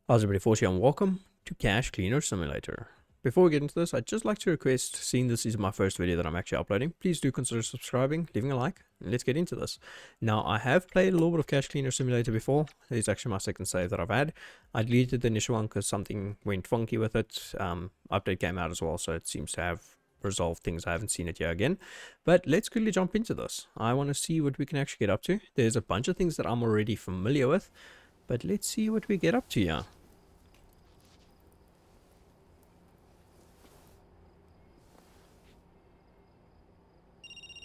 How's everybody, Forty, and welcome to Cash Cleaner Simulator. Before we get into this, I'd just like to request, seeing this is my first video that I'm actually uploading, please do consider subscribing, leaving a like, and let's get into this. Now, I have played a little bit of Cash Cleaner Simulator before. It's actually my second save that I've had. I deleted the initial one because something went funky with it. Update came out as well, so it seems to have resolved things. I haven't seen it yet again. But let's quickly jump into this. I want to see what we can actually get up to. There's a bunch of things that I'm already familiar with, but let's see what we get up to here.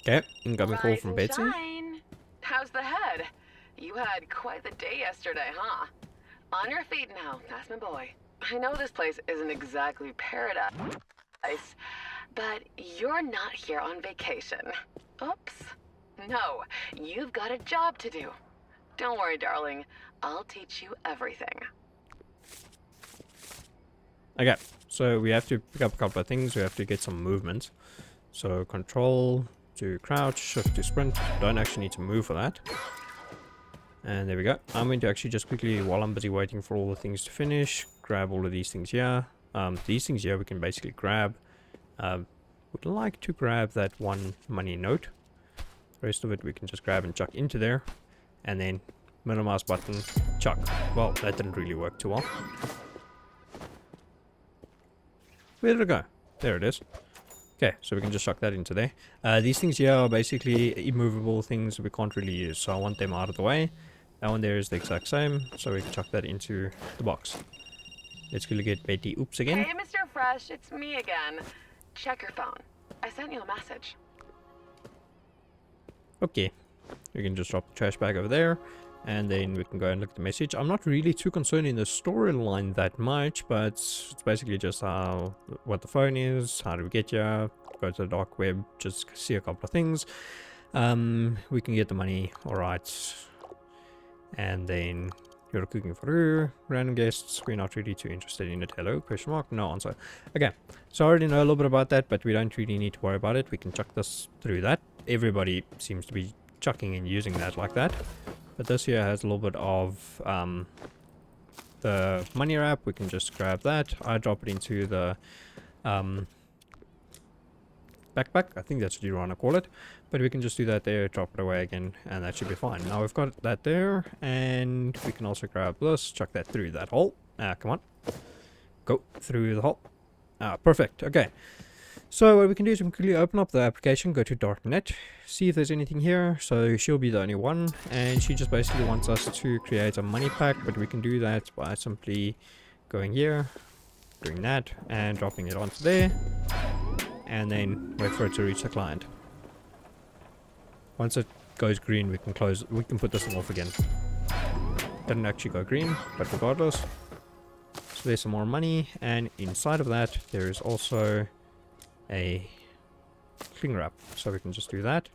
Okay, incoming call Rise from and Betsy. shine. How's the head? You had quite the day yesterday, huh? On your feet now, that's my boy. I know this place isn't exactly paradise, but you're not here on vacation. Oops. No, you've got a job to do. Don't worry, darling. I'll teach you everything. Okay, so we have to pick up a couple of things. We have to get some movement. So control to crouch, shift to sprint. Don't actually need to move for that. And there we go. I'm going to actually just quickly, while I'm busy waiting for all the things to finish, grab all of these things here. These things here we can basically grab. Would like to grab that one money note. The rest of it we can just grab and chuck into there. And then middle mouse button, chuck. Well, that didn't really work too well. Where did it go? There it is. Okay, so we can just chuck that into there. These things here are basically immovable things we can't really use, so I want them out of the way. That one there is the exact same, so we can chuck that into the box. Let's go get Betty. Oops again. Hey, Mr. Fresh, it's me again. Check your phone. I sent you a message. Okay, we can just drop the trash bag over there, and then we can go and look at the message. I'm not really too concerned in the storyline that much, but it's basically just what the phone is, how do we get here, go to the dark web, just see a couple of things. We can get the money, alright, and then you're cooking for her, random guests, we're not really too interested in it. Hello, question mark, no answer. Okay, so I already know a little bit about that, but we don't really need to worry about it. We can chuck this through that. Everybody seems to be chucking and using that like that. But this here has a little bit of the money wrap. We can just grab that. I drop it into the backpack. I think that's what you want to call it. But we can just do that there, drop it away again, and that should be fine. Now we've got that there, and we can also grab this, chuck that through that hole. Come on. Go through the hole. Perfect. Okay. So what we can do is we can quickly open up the application, go to darknet, see if there's anything here. So she'll be the only one, and she just basically wants us to create a money pack, but we can do that by simply going here, doing that, and dropping it onto there, and then wait for it to reach the client. Once it goes green, we can put this thing off again. Didn't actually go green, but regardless. So there's some more money, and inside of that there is also a cling wrap, so we can just do that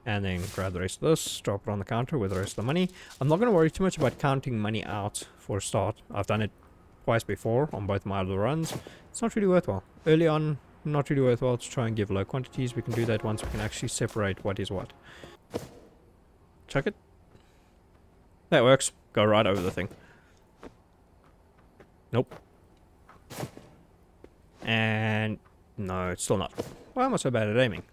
and then grab the rest of this, drop it on the counter with the rest of the money. I'm not going to worry too much about counting money out for a start. I've done it twice before on both my other runs. It's not really worthwhile early on, not really worthwhile to try and give low quantities. We can do that once we can actually separate what is what. Chuck it. That works. Go right over the thing. Nope. And no, it's still not. Why am I so bad at aiming?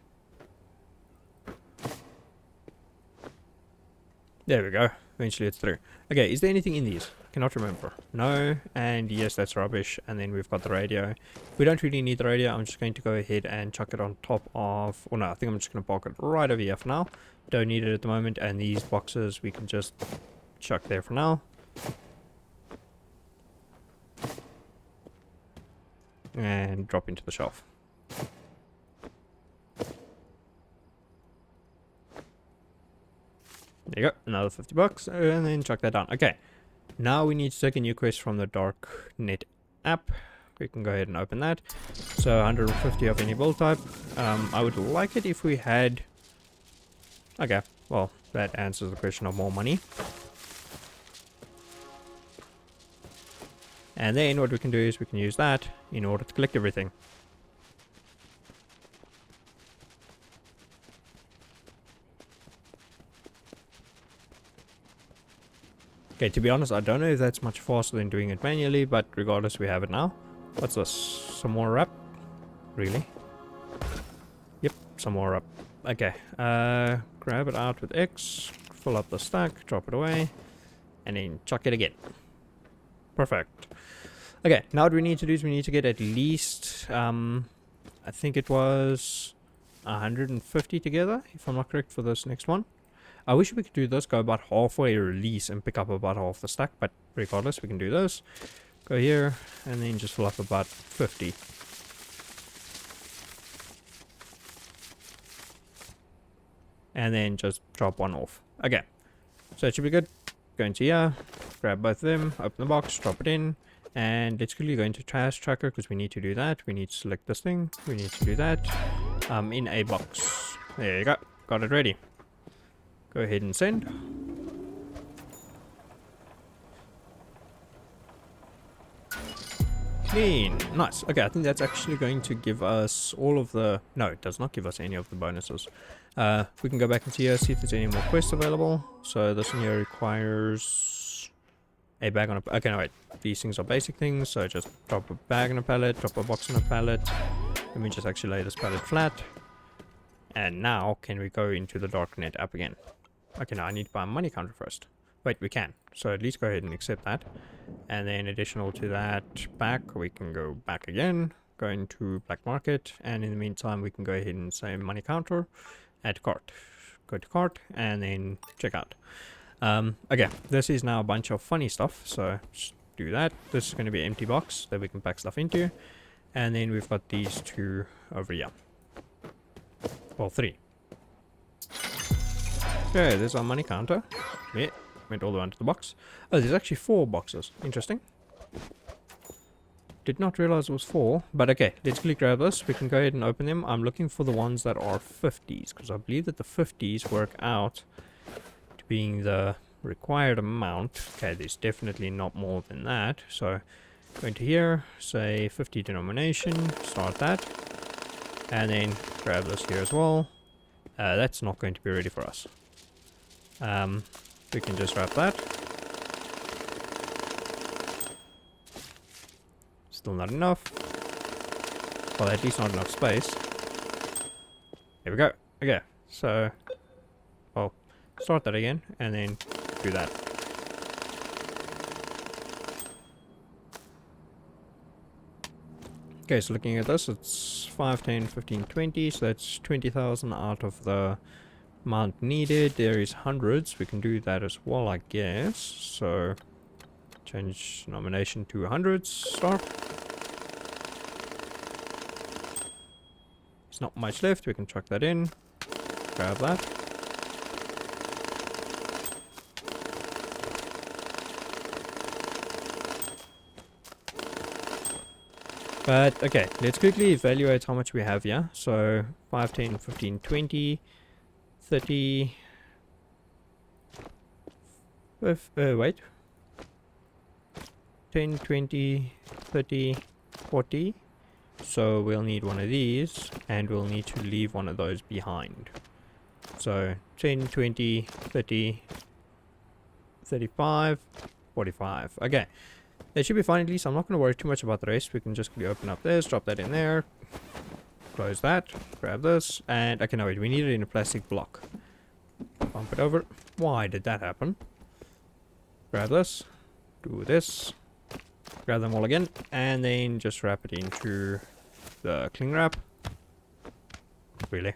There we go. Eventually it's through. Okay, is there anything in these? Cannot remember. No, and yes, that's rubbish. And then we've got the radio. We don't really need the radio. I'm just going to go ahead and chuck it on top of... Well, no, I think I'm just going to park it right over here for now. Don't need it at the moment. And these boxes we can just chuck there for now. And drop into the shelf. There you go, another 50 bucks, and then chuck that down. Okay, now we need to take a new quest from the Darknet app. We can go ahead and open that. So 150 of any build type. I would like it if we had... Okay, well, that answers the question of more money. And then what we can do is we can use that in order to collect everything. Okay, to be honest, I don't know if that's much faster than doing it manually, but regardless, we have it now. What's this? Some more wrap? Really? Yep, some more wrap. Okay, grab it out with X, fill up the stack, drop it away, and then chuck it again. Perfect. Okay, now what we need to do is we need to get at least, I think it was 150 together, if I'm not correct, for this next one. I wish we could do this, go about halfway release and pick up about half the stack, but regardless, we can do this. Go here, and then just fill up about 50. And then just drop one off. Okay, so it should be good. Go into here, grab both of them, open the box, drop it in, and let's quickly go into trash tracker because we need to do that. We need to select this thing, we need to do that in a box. There you go, got it ready. Go ahead and send. Clean. Nice. Okay, I think that's actually going to give us all of the... No, it does not give us any of the bonuses. We can go back into here, see if there's any more quests available. So this one here requires a bag on a... Okay, no, wait. These things are basic things, so just drop a bag on a pallet, drop a box on a pallet. Let me just actually lay this pallet flat. And now, can we go into the Darknet app again? Okay, now I need to buy a money counter first. Wait, we can. So at least go ahead and accept that. And then additional to that, back, we can go back again, go into black market, and in the meantime we can go ahead and say money counter, add cart. Go to cart, and then check out. Okay, this is now a bunch of funny stuff, so just do that. This is going to be an empty box that we can pack stuff into. And then we've got these two over here. Well, three. Okay, there's our money counter. Yeah, went all the way into the box. Oh, there's actually 4 boxes. Interesting. Did not realize it was 4. But okay, let's quickly grab this. We can go ahead and open them. I'm looking for the ones that are 50s, because I believe that the 50s work out to being the required amount. Okay, there's definitely not more than that. So, go into here, say 50 denomination, start that. And then grab this here as well. That's not going to be ready for us. We can just wrap that. Still not enough. Well, at least not enough space. Here we go. Okay, so, well, start that again, and then do that. Okay, so looking at this, it's 5, 10, 15, 20, so that's 20,000 out of the amount needed. There is hundreds. We can do that as well, I guess. So change nomination to hundreds. Start. There's not much left. We can chuck that in. Grab that. But okay, let's quickly evaluate how much we have here. So 5, 10, 15, 20, 30, wait, 10, 20, 30, 40. So we'll need one of these, and we'll need to leave one of those behind. So 10, 20, 30, 35, 45. Okay, that should be fine at least. I'm not going to worry too much about the rest. We can just open up this, drop that in there, close that, grab this, and okay, no wait, we need it in a plastic block. Bump it over. Why did that happen? Grab this, do this, grab them all again, and then just wrap it into the cling wrap. Really?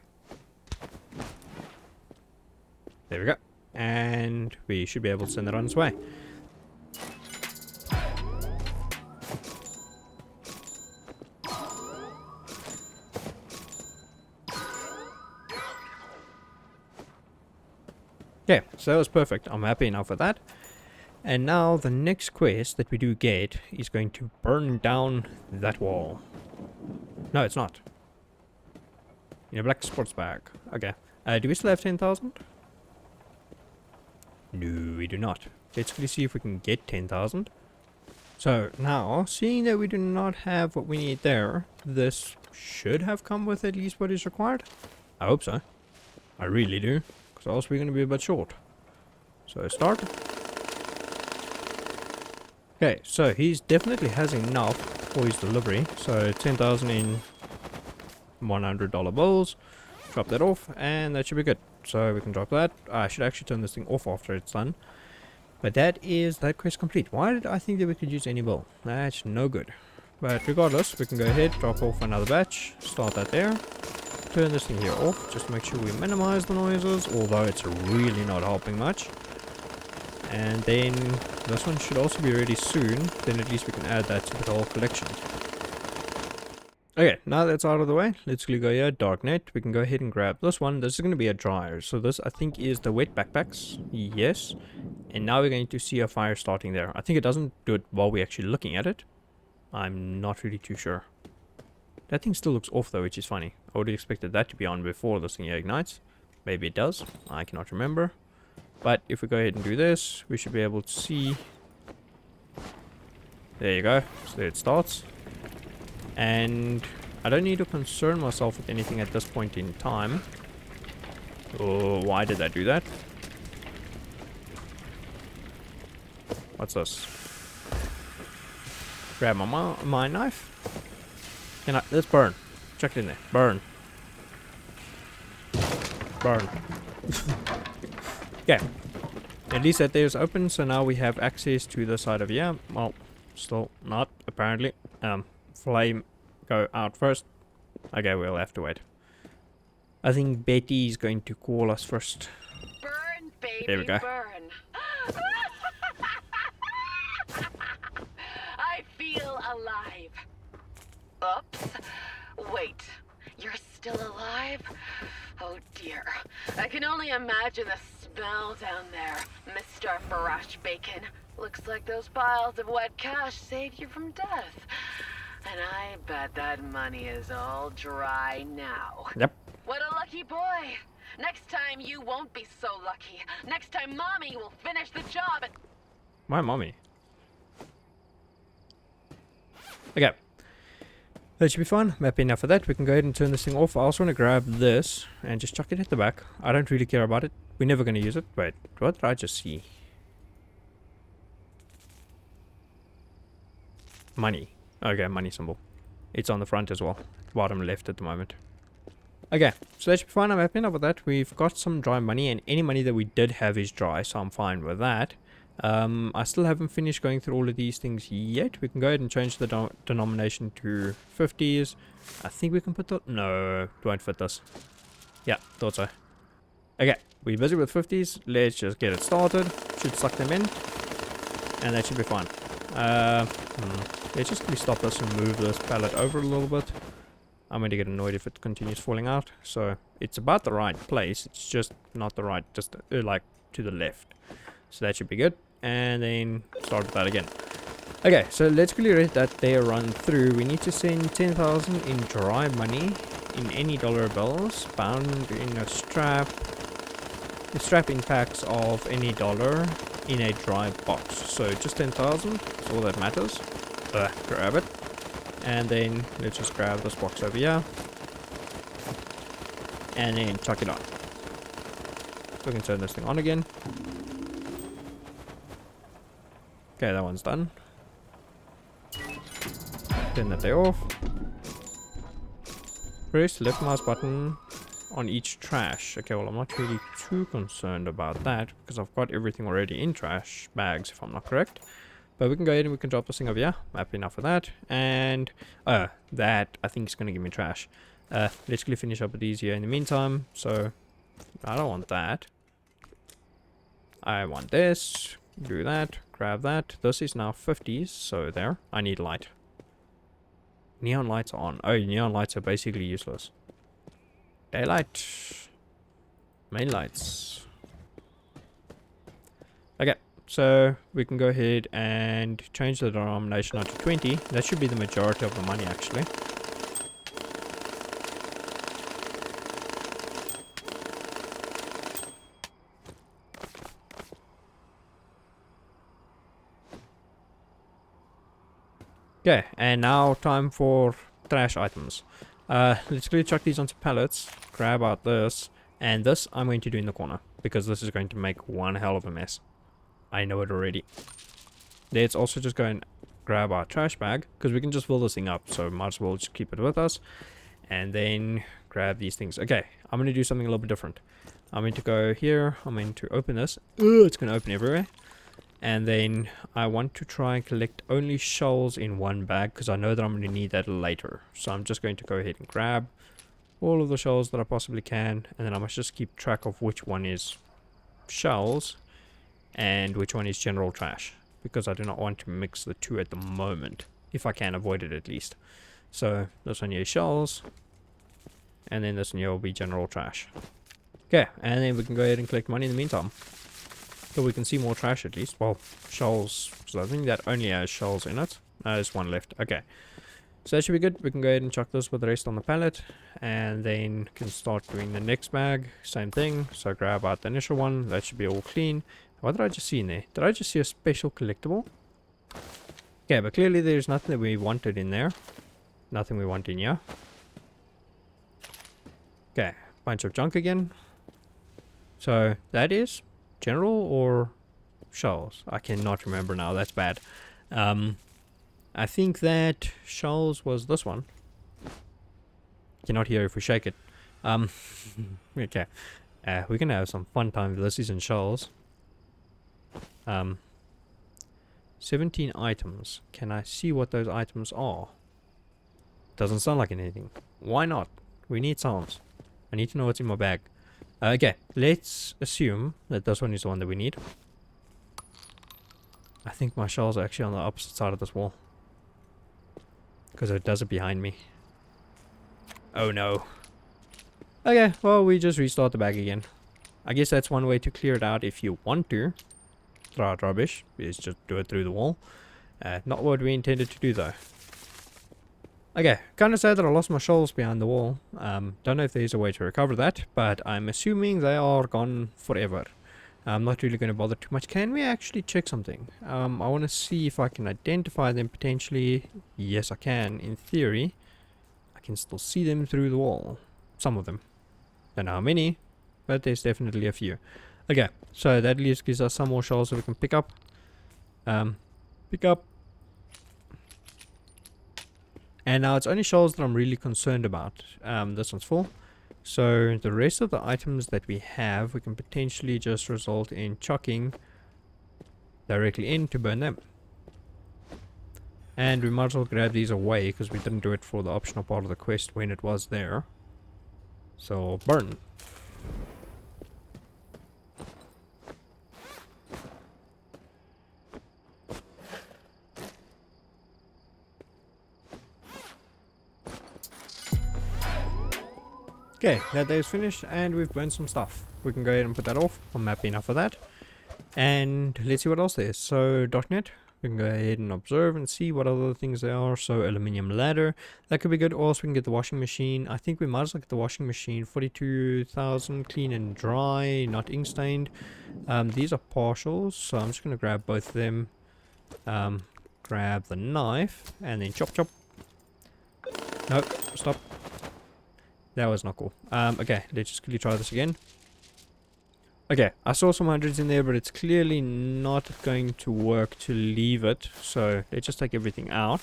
There we go. And we should be able to send it on its way. Yeah, so that was perfect. I'm happy enough with that. And now the next quest that we do get is going to burn down that wall. No, it's not. In a black sports bag. Okay. Do we still have 10,000? No, we do not. Let's quickly see if we can get 10,000. So now, seeing that we do not have what we need there, this should have come with at least what is required. I hope so. I really do. Because else we're going to be a bit short. So start. Okay, so he's definitely has enough for his delivery. So 10,000 in $100 bills. Drop that off, and that should be good. So we can drop that. I should actually turn this thing off after it's done. But that is that quest complete. Why did I think that we could use any bill? That's no good. But regardless, we can go ahead, drop off another batch, start that there. Turn this thing here off, just to make sure we minimize the noises, although it's really not helping much. And then this one should also be ready soon, then at least we can add that to the whole collection. Okay, now that's out of the way, let's go here, Darknet. We can go ahead and grab this one. This is going to be a dryer. So this, I think, is the wet backpacks. Yes. And now we're going to see a fire starting there. I think it doesn't do it while we're actually looking at it. I'm not really too sure. That thing still looks off though, which is funny. I would have expected that to be on before this thing here ignites. Maybe it does. I cannot remember. But if we go ahead and do this, we should be able to see. There you go. So there it starts. And I don't need to concern myself with anything at this point in time. Oh, why did I do that? What's this? Grab my knife. Can I? Let's burn. Chuck it in there. Burn. Burn. Okay. At least that there's open, so now we have access to the side of here. Well, still not, apparently. Flame go out first. Okay, we'll have to wait. I think Betty's going to call us first. Burn, baby, there we go. Burn. I feel alive. Oops. Wait, you're still alive? Oh dear. I can only imagine the smell down there, Mr. Fresh Bacon. Looks like those piles of wet cash saved you from death. And I bet that money is all dry now. Yep. What a lucky boy. Next time you won't be so lucky. Next time Mommy will finish the job and... My mommy. Okay. That should be fun. I'm happy enough for that. We can go ahead and turn this thing off. I also want to grab this and just chuck it at the back. I don't really care about it. We're never going to use it. Wait, what did I just see? Money. Okay, money symbol. It's on the front as well. Bottom left at the moment. Okay, so that should be fine. I'm happy enough with that. We've got some dry money, and any money that we did have is dry, so I'm fine with that. I still haven't finished going through all of these things yet. We can go ahead and change the denomination to 50s. I think we can put the... No, it won't fit this. Yeah, thought so. Okay, we're busy with 50s. Let's just get it started. Should suck them in. And that should be fine. Let's just stop this and move this pallet over a little bit. I'm going to get annoyed if it continues falling out. So it's about the right place. It's just not the right, just like to the left. So that should be good. And then start with that again. Okay, so let's quickly let that there run through. We need to send 10,000 in dry money in any dollar bills bound in a strap. The strap in packs of any dollar in a dry box. So just 10,000. That's all that matters. Grab it. And then let's just grab this box over here. And then chuck it on. So we can turn this thing on again. Okay, that one's done. Turn that there off. Press left mouse button on each trash. Okay, well, I'm not really too concerned about that because I've got everything already in trash bags, if I'm not correct. But we can go ahead and we can drop this thing over here. I'm happy enough with that. And that I think is going to give me trash. Let's quickly finish up with these here in the meantime. So I don't want that. I want this. Do that. Grab that. This is now 50s. So there. I need light. Neon lights are on. Oh, neon lights are basically useless. Daylight. Main lights. Okay. So we can go ahead and change the denomination to 20. That should be the majority of the money actually. Okay, and now time for trash items. Let's quickly chuck these onto pallets, grab out this, and this I'm going to do in the corner because this is going to make one hell of a mess. I know it already. let's also just go and grab our trash bag, because we can just fill this thing up, so might as well just keep it with us. And then grab these things. Okay, I'm going to do something a little bit different. I'm going to go here, I'm going to open this. It's going to open everywhere. And then I want to try and collect only shells in one bag, because I know that I'm going to need that later. So I'm just going to go ahead and grab all of the shells that I possibly can, and then I must just keep track of which one is shells and which one is general trash, because I do not want to mix the two at the moment, if I can avoid it at least. So this one here is shells, and then this one here will be general trash. Okay, and then we can go ahead and collect money in the meantime, so we can see more trash at least. Well, shells, so I think that only has shells in it. There's one left. Okay, so that should be good. We can go ahead and chuck this with the rest on the pallet, and then can start doing the next bag. Same thing, so grab out the initial one. That should be all clean. What did I just see in there? Did I just see a special collectible? Okay, but clearly there's nothing that we wanted in there. Nothing we want in here. Okay, bunch of junk again. So that is general or shells? I cannot remember now. That's bad. I think that shells was this one. Cannot hear if we shake it. Okay. We're gonna have some fun time. This isn't shells. 17 items. Can I see what those items are? Doesn't sound like anything. Why not? We need sounds. I need to know what's in my bag. Okay, let's assume that this one is the one that we need. I think my shells are actually on the opposite side of this wall, because it does it behind me. Oh no. Okay, well, we just restart the bag again. I guess that's one way to clear it out if you want to. Throw out rubbish, is just do it through the wall. Not what we intended to do though. Okay, kind of sad that I lost my shells behind the wall. Don't know if there's a way to recover that, but I'm assuming they are gone forever. I'm not really going to bother too much. Can we actually check something? I want to see if I can identify them potentially. Yes, I can. In theory, I can still see them through the wall. Some of them. Don't know how many, but there's definitely a few. Okay, so that at least gives us some more shells that we can pick up. Pick up. And now it's only shells that I'm really concerned about. This one's full. So the rest of the items that we have, we can potentially just result in chucking directly in to burn them. And we might as well grab these away, because we didn't do it for the optional part of the quest when it was there. So burn. Okay, that day is finished and we've burned some stuff. We can go ahead and put that off. I'm happy enough for that. And let's see what else there is. So .NET, we can go ahead and observe and see what other things there are. So aluminium ladder, that could be good. Or else we can get the washing machine. I think we might as well get the washing machine. 42,000 clean and dry, not ink stained. These are partials, so I'm just going to grab both of them. Grab the knife and then chop chop. Nope, stop. That was not cool. Okay, let's just quickly try this again. Okay, I saw some hundreds in there, but it's clearly not going to work to leave it. So let's just take everything out.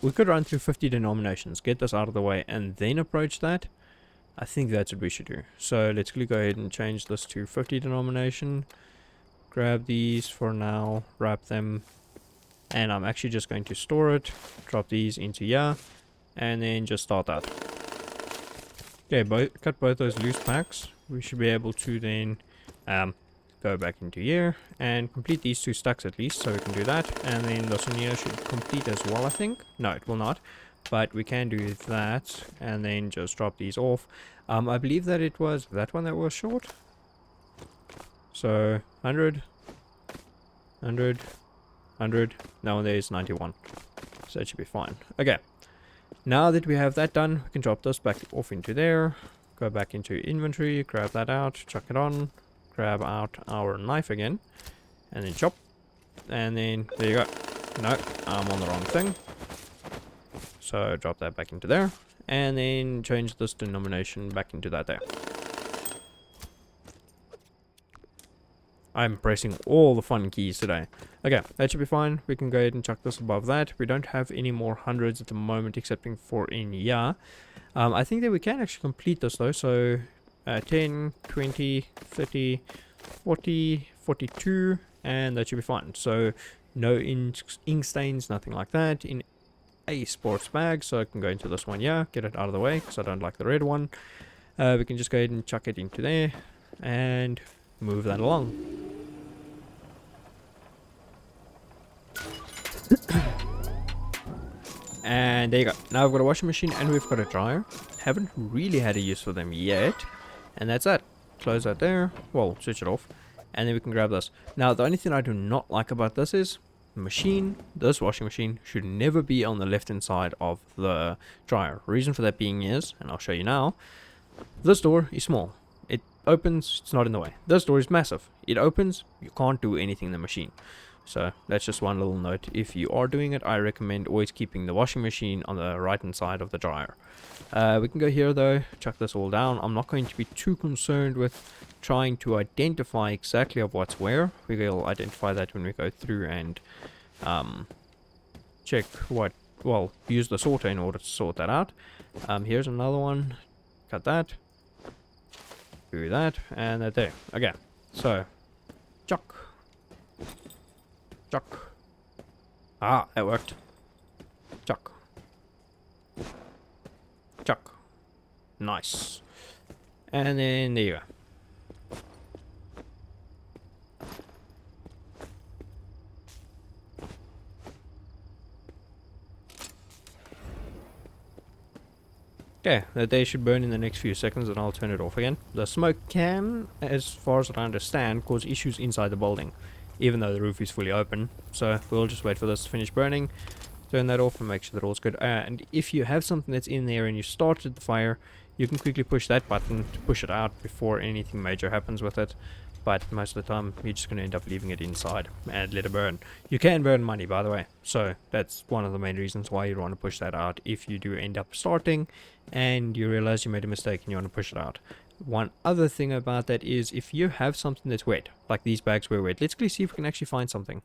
We could run through 50 denominations, get this out of the way, and then approach that. I think that's what we should do. So let's quickly go ahead and change this to 50 denomination. Grab these for now, wrap them, and I'm actually just going to store it. Drop these into here, and then just start that. Okay, cut both those loose packs. We should be able to then go back into here and complete these 2 stacks at least, so we can do that. And then this one here should complete as well, I think. No, it will not, but we can do that and then just drop these off. I believe that it was that one that was short. So 100, 100, 100. Now there's 91, so it should be fine. Okay. Now that we have that done, we can drop this back off into there, go back into inventory, grab that out, chuck it on, grab out our knife again, and then chop, and then there you go. No, I'm on the wrong thing. So drop that back into there, and then change this denomination back into that there. I'm pressing all the fun keys today. Okay, that should be fine. We can go ahead and chuck this above that. We don't have any more hundreds at the moment, excepting for in here. I think that we can actually complete this though. So 10, 20, 30, 40, 42, and that should be fine. So no ink stains, nothing like that in a sports bag. So I can go into this one here, get it out of the way because I don't like the red one. We can just go ahead and chuck it into there and move that along. And there you go. Now I've got a washing machine and we've got a dryer. Haven't really had a use for them yet. And that's it. Close that there. Well, switch it off. And then we can grab this. Now the only thing I do not like about this is the machine, this washing machine, should never be on the left hand side of the dryer. Reason for that being is, and I'll show you now, this door is small. It opens, it's not in the way. This door is massive. It opens, you can't do anything in the machine. So that's just one little note. If you are doing it, I recommend always keeping the washing machine on the right hand side of the dryer. We can go here though, chuck this all down. I'm not going to be too concerned with trying to identify exactly of what's where. We will identify that when we go through and check what, well, use the sorter in order to sort that out. Here's another one. Cut that. Do that, and that there. Okay, so chuck. Chuck. Ah, that worked. Chuck. Chuck. Nice. And then there you go. Okay, that day should burn in the next few seconds and I'll turn it off again. The smoke can, as far as I understand, cause issues inside the building, even though the roof is fully open. So we'll just wait for this to finish burning, turn that off and make sure that all's good. And if you have something that's in there and you started the fire, you can quickly push that button to push it out before anything major happens with it. But most of the time you're just going to end up leaving it inside and let it burn. You can burn money, by the way, so that's one of the main reasons why you want to push that out if you do end up starting and you realize you made a mistake and you want to push it out. One other thing about that is if you have something that's wet, like these bags were wet, let's quickly see if we can actually find something.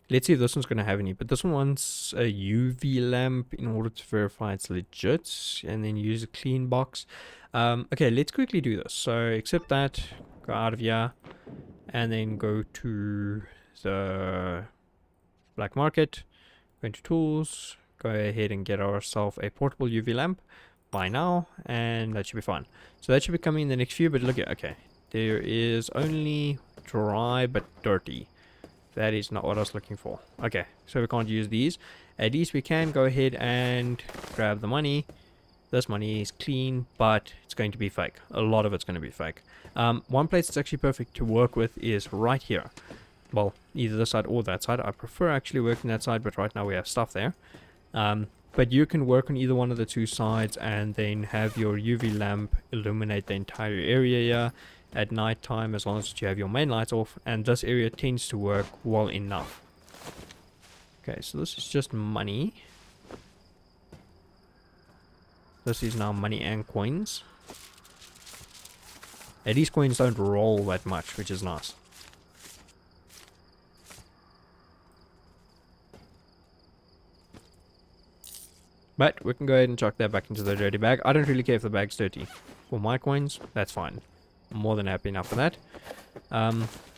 Let's see if this one's going to have any, but this one wants a UV lamp in order to verify it's legit, and then use a clean box. Okay, let's quickly do this. So accept that, go out of here, and then go to the black market, go into tools, go ahead and get ourselves a portable UV lamp by now, and that should be fine. So that should be coming in the next few, but look at, okay, there is only dry but dirty. That is not what I was looking for. Okay, so we can't use these. At least we can go ahead and grab the money. This money is clean, but it's going to be fake. A lot of it's going to be fake. One place that's actually perfect to work with is right here. Well, either this side or that side. I prefer actually working that side, but right now we have stuff there. But you can work on either one of the two sides and then have your UV lamp illuminate the entire area here at night time, as long as you have your main lights off, and this area tends to work well enough. Okay, so this is just money. This is now money and coins. And these coins don't roll that much, which is nice. But we can go ahead and chuck that back into the dirty bag. I don't really care if the bag's dirty. For my coins, that's fine. I'm more than happy enough for that.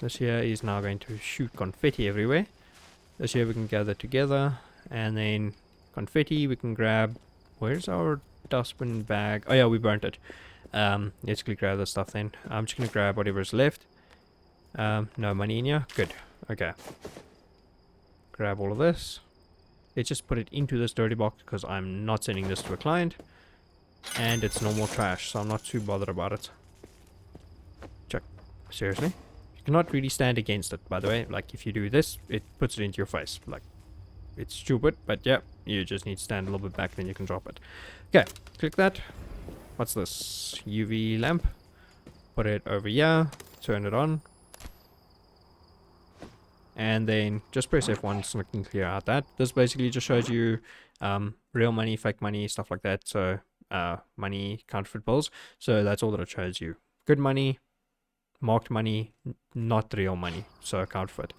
This here is now going to shoot confetti everywhere. This here we can gather together, and then confetti we can grab. Where's our dustbin bag? Oh yeah, we burnt it. Let's quickly grab this stuff then. I'm just gonna grab whatever's left. No money in here. Good. Okay. Grab all of this. Let's just put it into this dirty box because I'm not sending this to a client, and it's normal trash, so I'm not too bothered about it. Check. Seriously? You cannot really stand against it, by the way. Like, if you do this, it puts it into your face. Like, it's stupid, but yeah, you just need to stand a little bit back, then you can drop it. Okay, click that. What's this? UV lamp. Put it over here. Turn it on. And then just press F1 so we can clear out that. This basically just shows you real money, fake money, stuff like that. So money counterfeit bills. So that's all that it shows you. Good money, marked money, not real money, so counterfeit.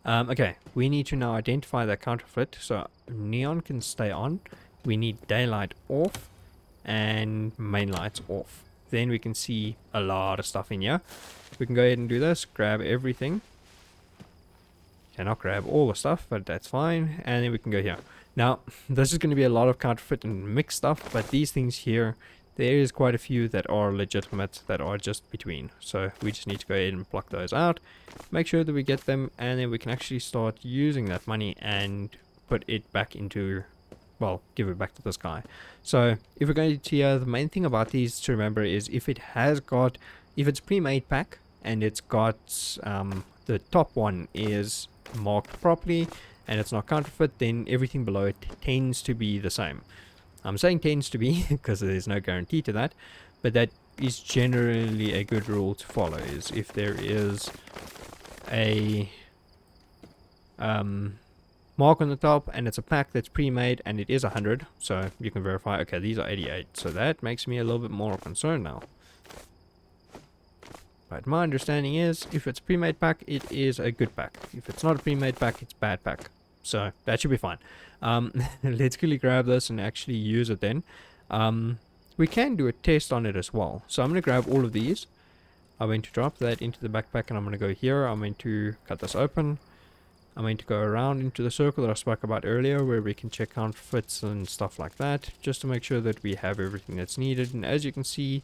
Okay, we need to now identify that counterfeit. So neon can stay on. We need daylight off and main lights off. Then we can see a lot of stuff in here. We can go ahead and do this, grab everything. Cannot grab all the stuff, but that's fine. And then we can go here. Now, this is going to be a lot of counterfeit and mixed stuff, but these things here, there is quite a few that are legitimate, that are just between. So we just need to go ahead and pluck those out, make sure that we get them, and then we can actually start using that money and put it back into, well, give it back to this guy. So if we're going to here, the main thing about these to remember is if it's pre-made pack and it's got the top one is marked properly and it's not counterfeit, then everything below it tends to be the same. I'm saying tends to be because there's no guarantee to that, but that is generally a good rule to follow. Is if there is a mark on the top and it's a pack that's pre-made and it is 100, so you can verify, okay, these are 88, so that makes me a little bit more concerned now. But my understanding is if it's a pre-made pack, it is a good pack. If it's not a pre-made pack, it's a bad pack. So that should be fine. Let's quickly grab this and actually use it then. We can do a test on it as well. So I'm going to grab all of these. I'm going to drop that into the backpack and I'm going to go here. I'm going to cut this open. I'm going to go around into the circle that I spoke about earlier where we can check counterfeits and stuff like that, just to make sure that we have everything that's needed. And as you can see,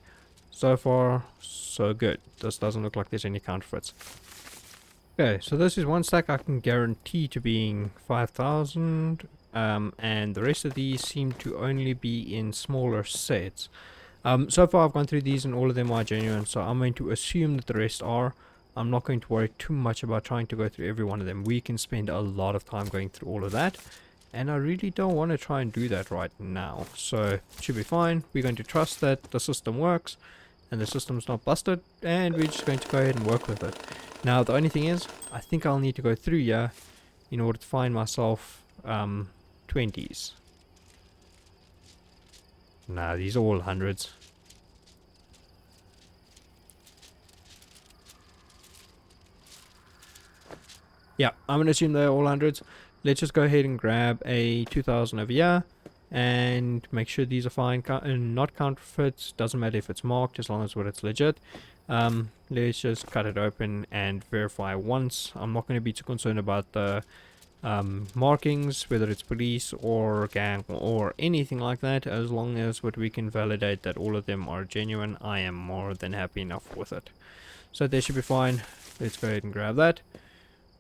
so far, so good. This doesn't look like there's any counterfeits. Okay, so this is one stack I can guarantee to being 5,000, and the rest of these seem to only be in smaller sets. So far I've gone through these and all of them are genuine, so I'm going to assume that the rest are. I'm not going to worry too much about trying to go through every one of them. We can spend a lot of time going through all of that, and I really don't want to try and do that right now. So it should be fine. We're going to trust that the system works and the system's not busted, and we're just going to go ahead and work with it. Now the only thing is, I think I'll need to go through here in order to find myself 20s. Nah, these are all hundreds. Yeah, I'm going to assume they're all hundreds. Let's just go ahead and grab a 2000 over here and make sure these are fine and not counterfeit. Doesn't matter if it's marked as long as it's legit. Let's just cut it open and verify once. I'm not going to be too concerned about the markings, whether it's police or gang or anything like that. As long as we can validate that all of them are genuine, I am more than happy enough with it. So they should be fine. Let's go ahead and grab that,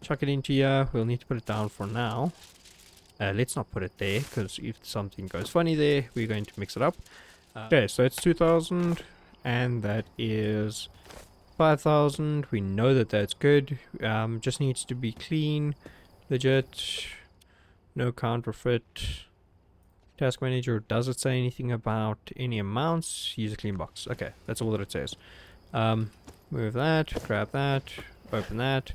chuck it into here. We'll need to put it down for now. Let's not put it there, because if something goes funny there, we're going to mix it up. Okay, so it's 2000 and that is 5,000. We know that that's good. Just needs to be clean, legit, no counterfeit. Task manager, does it say anything about any amounts? Use a clean box. Okay, that's all that it says. Move that, grab that, open that,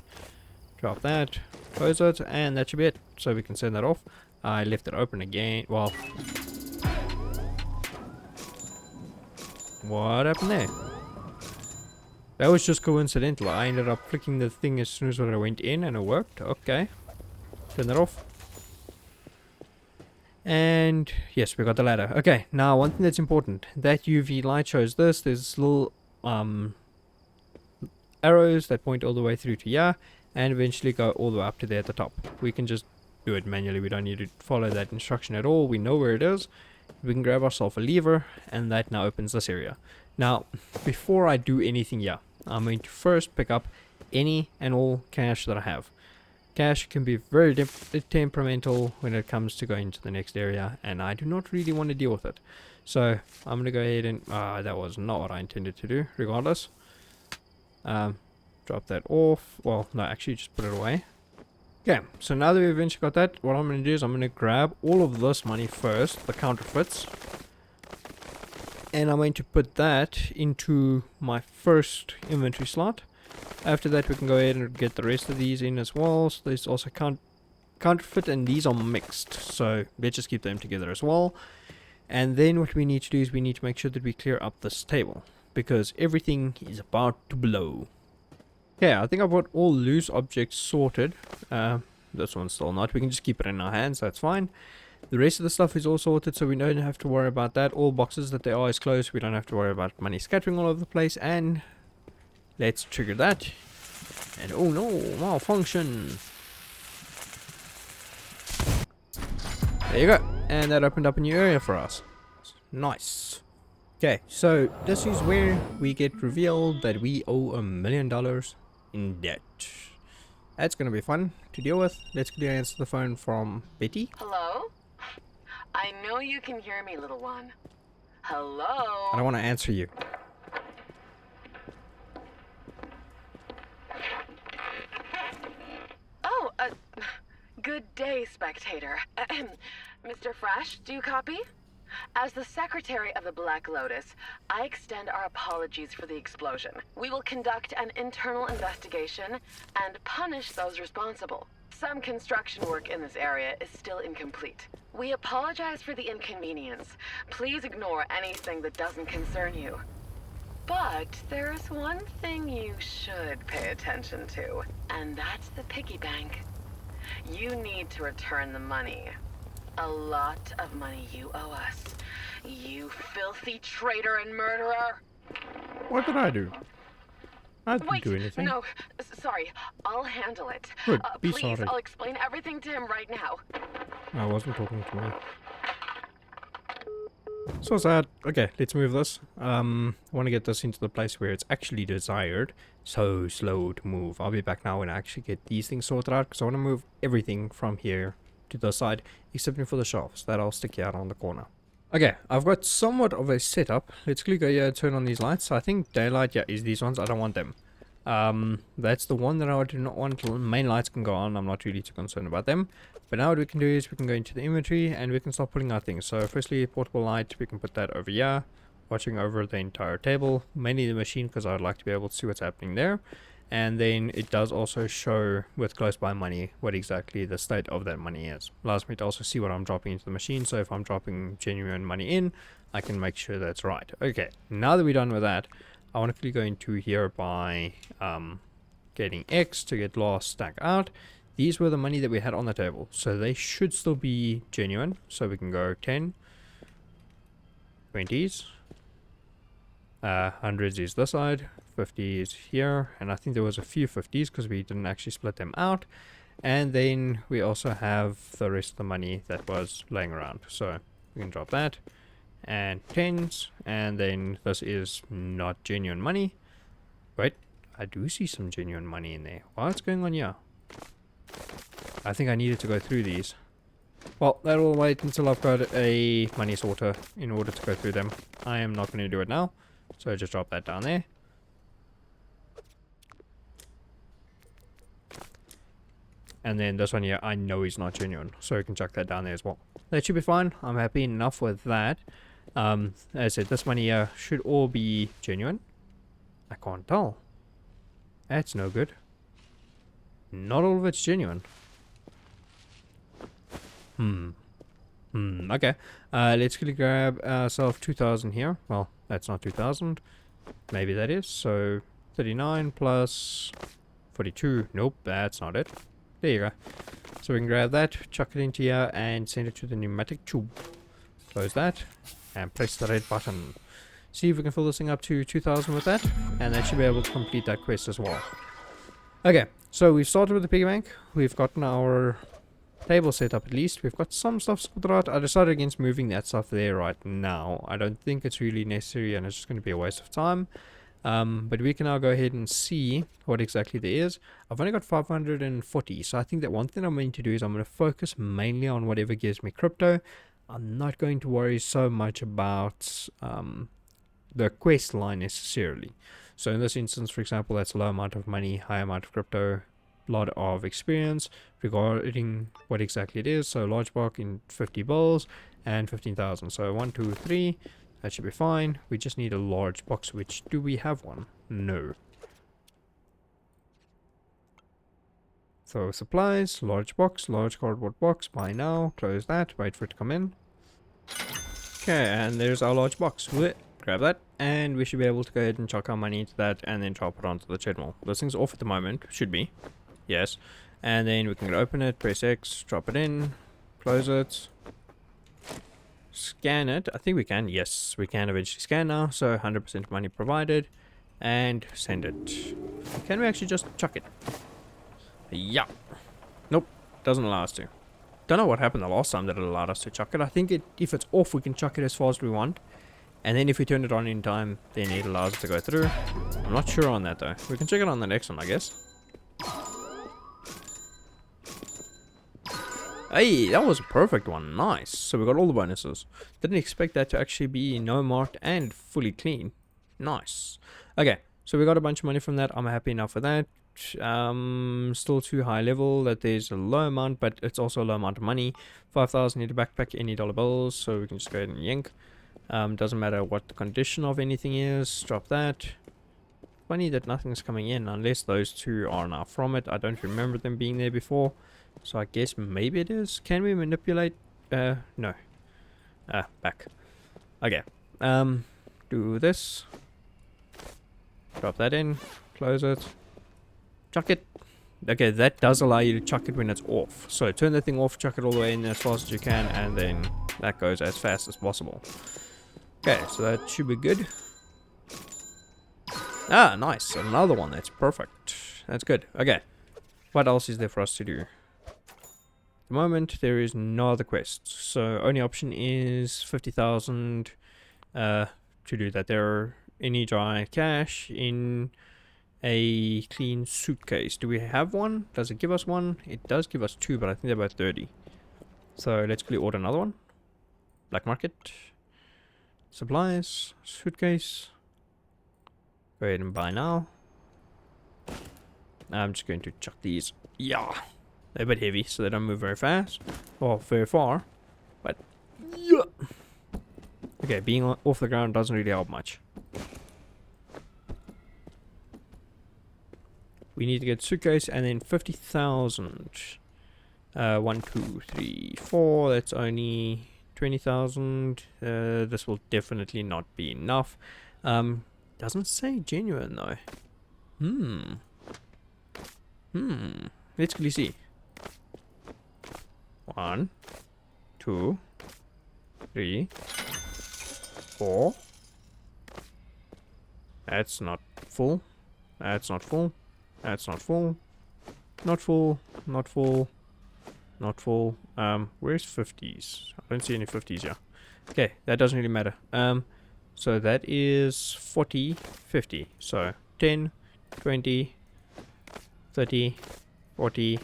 drop that, close it, and that should be it. So we can send that off. I left it open again. Well, what happened there? That was just coincidental. I ended up clicking the thing as soon as I went in and it worked. Okay. Turn that off. And yes, we got the ladder. Okay, now one thing that's important. That UV light shows this. There's little arrows that point all the way through to here and eventually go all the way up to there at the top. We can just do it manually. We don't need to follow that instruction at all. We know where it is. We can grab ourselves a lever and that now opens this area. Now, before I do anything here, I'm going to first pick up any and all cash that I have. Cash can be very temperamental when it comes to going to the next area, and I do not really want to deal with it. So I'm going to go ahead and that was not what I intended to do. Regardless, drop that off. Well, no, actually just put it away. Okay, so now that we've eventually got that, what I'm going to do is I'm going to grab all of this money first, the counterfeits, and I'm going to put that into my first inventory slot. After that, we can go ahead and get the rest of these in as well. So there's also counterfeit, and these are mixed, so let's just keep them together as well. And then what we need to do is we need to make sure that we clear up this table, because everything is about to blow. Yeah, I think I've got all loose objects sorted. This one's still not. We can just keep it in our hands, that's fine. The rest of the stuff is all sorted, so we don't have to worry about that. All boxes that there are is closed. We don't have to worry about money scattering all over the place. And let's trigger that. And oh no, malfunction. There you go. And that opened up a new area for us. Nice. Okay, so this is where we get revealed that we owe $1 million in debt. That's gonna be fun to deal with. Let's quickly answer the phone from Betty. Hello? I know you can hear me, little one. Hello? I don't want to answer you. Oh, good day, spectator. Mr. Fresh, do you copy? As the secretary of the Black Lotus, I extend our apologies for the explosion. We will conduct an internal investigation and punish those responsible. Some construction work in this area is still incomplete. We apologize for the inconvenience. Please ignore anything that doesn't concern you. But there's one thing you should pay attention to, and that's the piggy bank. You need to return the money. A lot of money you owe us. You filthy traitor and murderer! What did I do? I didn't do anything. No, sorry. I'll handle it. Good, be please, sorry. I'll explain everything to him right now. I wasn't talking to me. So sad. Okay, let's move this. I want to get this into the place where it's actually desired. So slow to move. I'll be back now when I actually get these things sorted out, because I want to move everything from here to the side, except for the shelves that I'll stick out on the corner. Okay, I've got somewhat of a setup. Let's click here and turn on these lights. I think daylight, yeah, is these ones. I don't want them. That's the one that I do not want. Main lights can go on. I'm not really too concerned about them. But now what we can do is we can go into the inventory and we can start pulling out things. So firstly, portable light, we can put that over here, watching over the entire table, mainly the machine, because I would like to be able to see what's happening there. And then it does also show with close by money what exactly the state of that money is. Allows me to also see what I'm dropping into the machine. So if I'm dropping genuine money in, I can make sure that's right. Okay, now that we're done with that, I want to quickly go into here by getting X to get last stack out. These were the money that we had on the table, so they should still be genuine. So we can go 10, 20s, 100s is this side, 50s here, and I think there was a few 50s because we didn't actually split them out. And then we also have the rest of the money that was laying around, so we can drop that. And 10s, and then this is not genuine money. Wait, I do see some genuine money in there. What's going on here? I think I needed to go through these. Well, that will wait until I've got a money sorter in order to go through them. I am not going to do it now, so just drop that down there. And then this one here, I know is not genuine, so you can chuck that down there as well. That should be fine. I'm happy enough with that. As I said, this money here should all be genuine. I can't tell. That's no good. Not all of it's genuine. Okay. Let's quickly grab ourselves 2,000 here. Well, that's not 2,000. Maybe that is. So 39 plus 42. Nope, that's not it. There you go. So we can grab that, chuck it into here, and send it to the pneumatic tube. Close that, and press the red button. See if we can fill this thing up to 2,000 with that, and that should be able to complete that quest as well. Okay, so we've started with the piggy bank. We've gotten our table set up at least. We've got some stuff sorted out. I decided against moving that stuff there right now. I don't think it's really necessary, and it's just going to be a waste of time. But we can now go ahead and see what exactly there is. I've only got 540, so I think that one thing I'm going to do is I'm going to focus mainly on whatever gives me crypto. I'm not going to worry so much about the quest line necessarily. So in this instance, for example, that's a low amount of money, high amount of crypto, lot of experience regarding what exactly it is. So large block in 50 balls and 15,000. So 1, 2, 3. That should be fine. We just need a large box, which do we have one? No. So supplies, large box, large cardboard box, buy now, close that, wait for it to come in. Okay, and there's our large box. Grab that, and we should be able to go ahead and chuck our money into that and then drop it onto the treadmill. This thing's off at the moment, should be. Yes. And then we can open it, press X, drop it in, close it, scan it. I think we can. Yes, we can eventually scan now. So 100% money provided. And send it. Can we actually just chuck it? Yeah. Nope. Doesn't allow us to. Don't know what happened the last time that it allowed us to chuck it. I think if it's off, we can chuck it as far as we want. And then if we turn it on in time, then it allows it to go through. I'm not sure on that though. We can check it on the next one, I guess. Hey, that was a perfect one. Nice. So we got all the bonuses. Didn't expect that to actually be no marked and fully clean. Nice. Okay, so we got a bunch of money from that. I'm happy enough with that. Still too high level that there's a low amount, but it's also a low amount of money. 5,000 need a backpack, any dollar bills, so we can just go ahead and yank. Doesn't matter what the condition of anything is. Drop that. Funny that nothing's coming in unless those two are now from it. I don't remember them being there before, so I guess maybe it is. Can we manipulate? No. Back. Okay. Do this. Drop that in. Close it. Chuck it. Okay, that does allow you to chuck it when it's off. So turn the thing off, chuck it all the way in as fast as you can, and then that goes as fast as possible. Okay, so that should be good. Ah, nice. Another one. That's perfect. That's good. Okay. What else is there for us to do? At the moment, there is no other quests. So only option is 50,000 to do that. There are any dry cash in a clean suitcase. Do we have one? Does it give us one? It does give us two, but I think they're about 30. So let's quickly order another one. Black market. Supplies. Suitcase. Go ahead and buy now. I'm just going to chuck these. Yeah. They're a bit heavy, so they don't move very fast. Or very far. But yeah. Okay, being off the ground doesn't really help much. We need to get suitcase and then 50,000. 1, 2, 3, 4. That's only 20,000. This will definitely not be enough. Doesn't say genuine though. Let's quickly see. 1, 2, 3, 4. That's not full. That's not full. That's not full. Not full. Not full. Not full. Where's 50s? I don't see any 50s here. Okay, that doesn't really matter. So that is 40, 50. So 10, 20, 30, 40,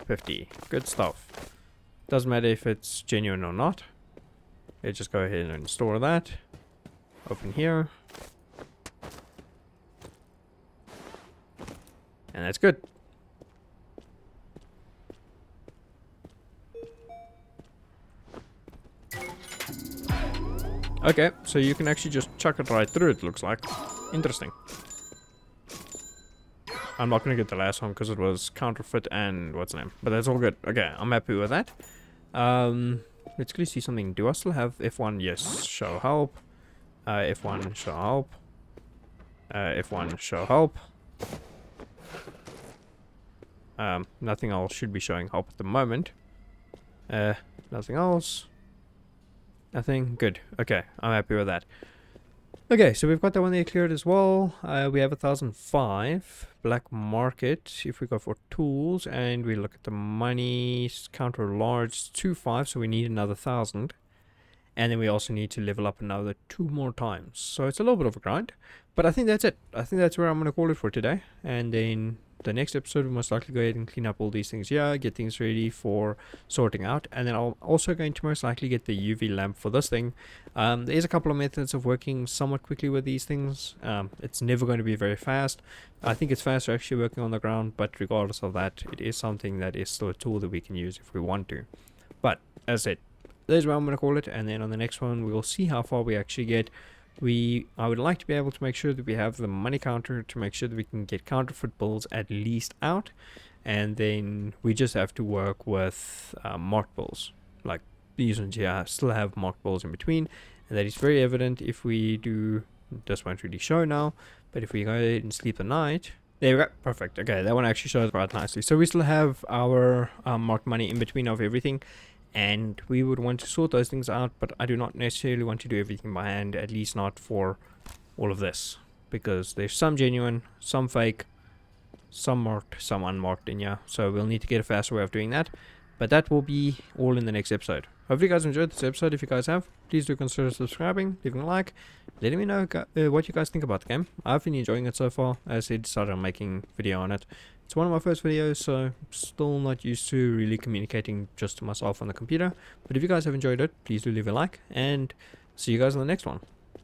50. Good stuff. Doesn't matter if it's genuine or not. Let's just go ahead and store that. Open here. And that's good. Okay, so you can actually just chuck it right through, it looks like. Interesting. I'm not going to get the last one because it was counterfeit and what's the name. But that's all good. Okay, I'm happy with that. Let's quickly see something. Do I still have F1? Yes, show help. F1, show help. F1, show help. Nothing else should be showing help at the moment. Nothing else. Nothing. Good. Okay, I'm happy with that. Okay, so we've got that one there cleared as well. We have 1,005 black market. If we go for tools and we look at the money counter large 2.5, so we need another 1,000. And then we also need to level up another 2 more times. So it's a little bit of a grind, but I think that's it. I think that's where I'm going to call it for today. And then the next episode, we'll most likely go ahead and clean up all these things here, get things ready for sorting out, and then I'm also going to most likely get the UV lamp for this thing. There's a couple of methods of working somewhat quickly with these things. It's never going to be very fast. I think it's faster actually working on the ground, but regardless of that, it is something that is still a tool that we can use if we want to. But as I said, there's what I'm going to call it, and then on the next one, we'll see how far we actually get. I would like to be able to make sure that we have the money counter to make sure that we can get counterfeit bills at least out, and then we just have to work with marked bills like these ones here. Still have marked bills in between, And that is very evident if we do, this won't really show now, but if we go ahead and sleep the night, there we go, perfect. Okay, that one actually shows quite nicely. So we still have our marked money in between of everything, and we would want to sort those things out, but I do not necessarily want to do everything by hand, at least not for all of this, because there's some genuine, some fake, some marked, some unmarked in here, so we'll need to get a faster way of doing that. But that will be all in the next episode. Hopefully you guys enjoyed this episode. If you guys have, please do consider subscribing, leaving a like, letting me know what you guys think about the game. I've been enjoying it so far. As I said, started making video on it. It's one of my first videos, so still not used to really communicating just to myself on the computer. But if you guys have enjoyed it, please do leave a like, and see you guys in the next one.